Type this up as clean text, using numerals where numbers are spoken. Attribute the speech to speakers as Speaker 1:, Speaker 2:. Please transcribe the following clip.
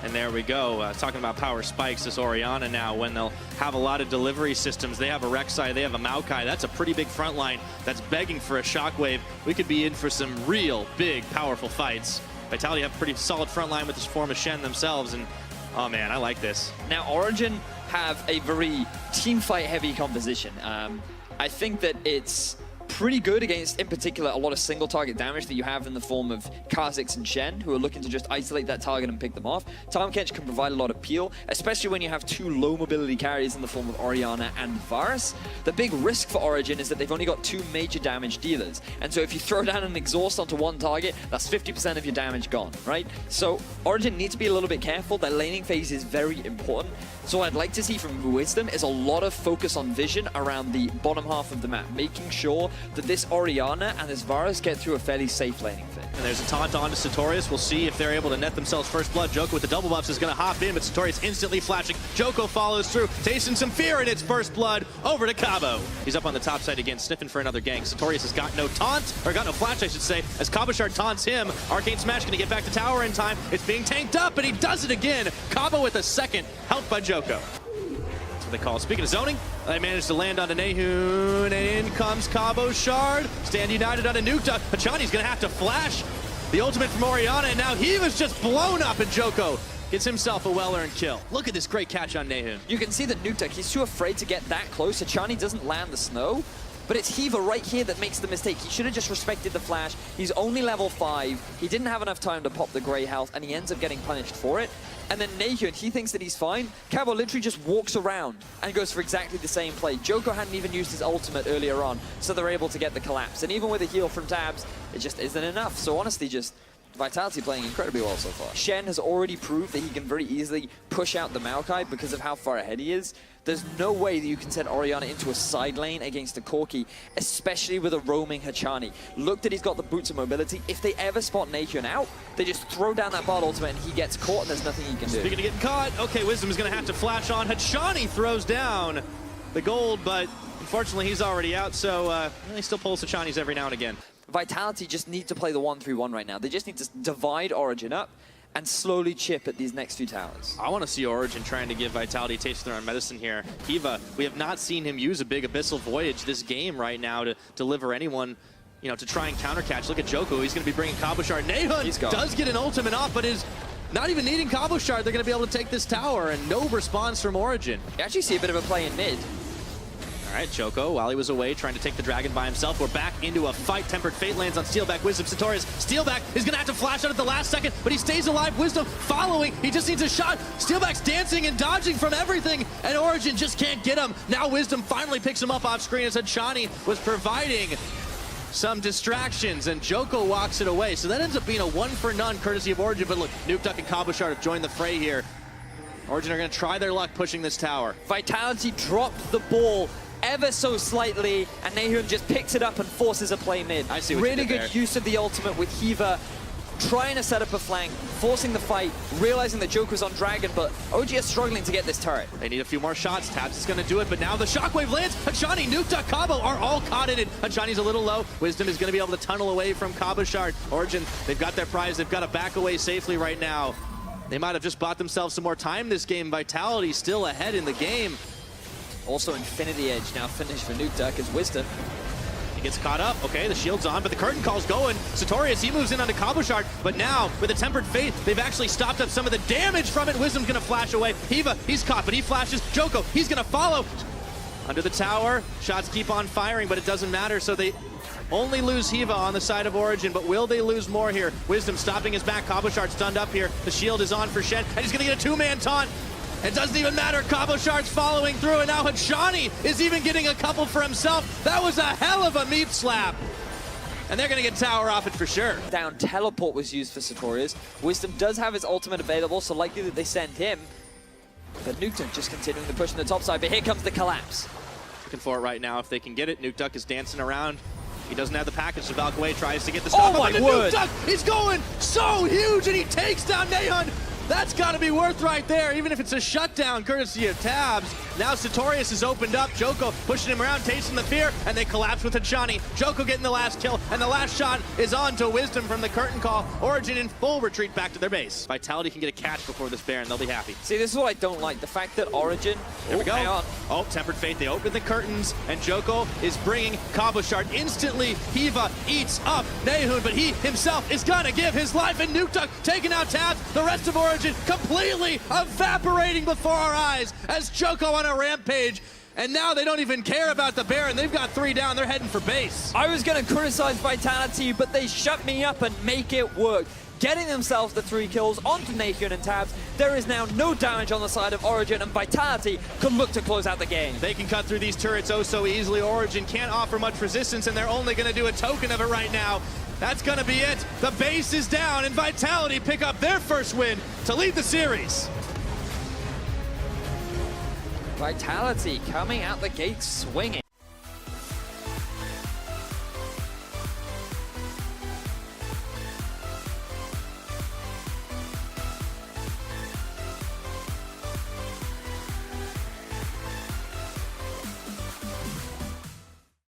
Speaker 1: And there we go, talking about power spikes, this Oriana now, when they'll have a lot of delivery systems. They have a Rek'Sai, they have a Maokai. That's a pretty big front line that's begging for a shockwave. We could be in for some real big, powerful fights. Vitality have a pretty solid front line with this form of Shen themselves, and oh man, I like this.
Speaker 2: Now, Origen have a very team fight heavy composition. I think that it's pretty good against, in particular, a lot of single target damage that you have in the form of Kha'Zix and Shen, who are looking to just isolate that target and pick them off. Tahm Kench can provide a lot of peel, especially when you have two low mobility carries in the form of Oriana and Varus. The big risk for Origen is that they've only got two major damage dealers, and so if you throw down an exhaust onto one target, that's 50% of your damage gone, right? So Origen needs to be a little bit careful. Their laning phase is very important. So what I'd like to see from Wisdom is a lot of focus on vision around the bottom half of the map, making sure that this Oriana and this Varus get through a fairly safe laning phase.
Speaker 1: And there's a taunt onto Sartorius. We'll see if they're able to net themselves first blood. Joko with the double buffs is going to hop in, but Sartorius instantly flashing. Joko follows through, tasting some fear in its first blood. Over to Cabo. He's up on the top side again, sniffing for another gank. Sartorius has got no taunt, or got no flash, I should say, as Cabochard taunts him. Arcane Smash going to get back to tower in time. It's being tanked up, and he does it again. Cabo with a second, helped by Joko. They call. Speaking of zoning, they managed to land onto Nahun, and in comes Cabochard. Stand united on a nuke. Hachani's gonna have to flash the ultimate from Oriana, and now he was just blown up, and Joko gets himself a well-earned kill. Look at this great catch on Nahun.
Speaker 2: You can see that Nukeduck, he's too afraid to get that close. Hachani doesn't land the snow, but it's Hiva right here that makes the mistake. He should have just respected the flash. He's only level 5. He didn't have enough time to pop the Grey health, and he ends up getting punished for it. And then Nahun, he thinks that he's fine. Cabo literally just walks around and goes for exactly the same play. Joko hadn't even used his ultimate earlier on, so they're able to get the collapse. And even with a heal from Tabs, it just isn't enough. So honestly, just Vitality playing incredibly well so far. Shen has already proved that he can very easily push out the Maokai because of how far ahead he is. There's no way that you can send Oriana into a side lane against a Corki, especially with a roaming Hachani. Look that he's got the boots of mobility. If they ever spot Nahun out, they just throw down that Bard ultimate and he gets caught and there's nothing he can do.
Speaker 1: Speaking of getting caught, okay, Wisdom is going to have to flash on. Hachani throws down the gold, but unfortunately he's already out, so he still pulls Hachani's every now and again.
Speaker 2: Vitality just need to play the 1-3-1 right now. They just need to divide Origen up and slowly chip at these next few towers.
Speaker 1: I want to see Origen trying to give Vitality a taste of their own medicine here. Hiva, we have not seen him use a big Abyssal Voyage this game right now to deliver anyone, you know, to try and countercatch. Look at Joko, he's going to be bringing Cabochard. Nahun does get an ultimate off, but is not even needing Cabochard. They're going to be able to take this tower, and no response from Origen.
Speaker 2: You actually see a bit of a play in mid.
Speaker 1: All right, Joko, while he was away trying to take the dragon by himself, we're back into a fight. Tempered Fate lands on Steelback Wisdom. Sartorius, Steelback is going to have to flash out at the last second, but he stays alive. Wisdom following. He just needs a shot. Steelback's dancing and dodging from everything, and Origen just can't get him. Now Wisdom finally picks him up off screen as Hachani was providing some distractions, and Joko walks it away. So that ends up being a 1-for-none courtesy of Origen, but look, Nukeduck and Cabochard have joined the fray here. Origen are going to try their luck pushing this tower.
Speaker 2: Vitality dropped the ball ever so slightly, and Nahun just picks it up and forces a play mid.
Speaker 1: I see what
Speaker 2: really
Speaker 1: you did
Speaker 2: good
Speaker 1: there.
Speaker 2: use of the ultimate with Hiva, trying to set up a flank, forcing the fight, realizing that Joker's on Dragon, but OG is struggling to get this turret.
Speaker 1: They need a few more shots. Tabs is going to do it, but now the shockwave lands. Hachani, Nukeduck, Cabo are all caught in it. Hachani's a little low. Wisdom is going to be able to tunnel away from Cabochard. Origen, they've got their prize. They've got to back away safely right now. They might have just bought themselves some more time this game. Vitality still ahead in the game.
Speaker 2: Also Infinity Edge now finished for Nukeduck as Wisdom.
Speaker 1: He gets caught up. Okay, the shield's on, but the curtain call's going. Sartorius, he moves in onto Cabochard, but now with the Tempered Fate, they've actually stopped up some of the damage from it. Wisdom's gonna flash away. Hiva, he's caught, but he flashes. Joko, he's gonna follow. Under the tower, shots keep on firing, but it doesn't matter, so they only lose Hiva on the side of Origen, but will they lose more here? Wisdom stopping his back. Cabochard stunned up here. The shield is on for Shen, and he's gonna get a 2-man taunt. It doesn't even matter. Cabochard's following through, and now Hachani is even getting a couple for himself. That was a hell of a meat slap. And they're going to get tower off it for sure.
Speaker 2: Down teleport was used for Sartorius. Wisdom does have his ultimate available, so likely that they send him. But Nukeduck just continuing the push on the top side, but here comes the collapse.
Speaker 1: Looking for it right now if they can get it. Nukeduck is dancing around. He doesn't have the package, so Valkyrie tries to get the stop.
Speaker 2: Oh my word!
Speaker 1: Nukeduck is going so huge, and he takes down Nahun. That's got to be worth right there, even if it's a shutdown courtesy of Tabs. Now Sartorius is opened up. Joko pushing him around, tasting the fear, and they collapse with Achani. Joko getting the last kill, and the last shot is on to Wisdom from the curtain call. Origen in full retreat back to their base. Vitality can get a catch before this Baron. They'll be happy.
Speaker 2: See, this is what I don't like. The fact that Origen...
Speaker 1: Here we go.
Speaker 2: Hang on.
Speaker 1: Oh, Tempered Fate. They open the curtains, and Joko is bringing Cabo Shard. Instantly, Hiva eats up Nehun, but he himself is going to give his life, and Nukeduck taking out Tabs. The rest of Origen completely evaporating before our eyes as Joko on a rampage. And now they don't even care about the Baron. They've got 3 down. They're heading for base.
Speaker 2: I was going to criticize Vitality, but they shut me up and make it work. Getting themselves the 3 kills onto Nehun and Tabs. There is now no damage on the side of Origen, and Vitality could look to close out the game.
Speaker 1: They can cut through these turrets oh so easily. Origen can't offer much resistance, and they're only going to do a token of it right now. That's going to be it. The base is down, and Vitality pick up their first win to lead the series.
Speaker 2: Vitality coming out the gate swinging.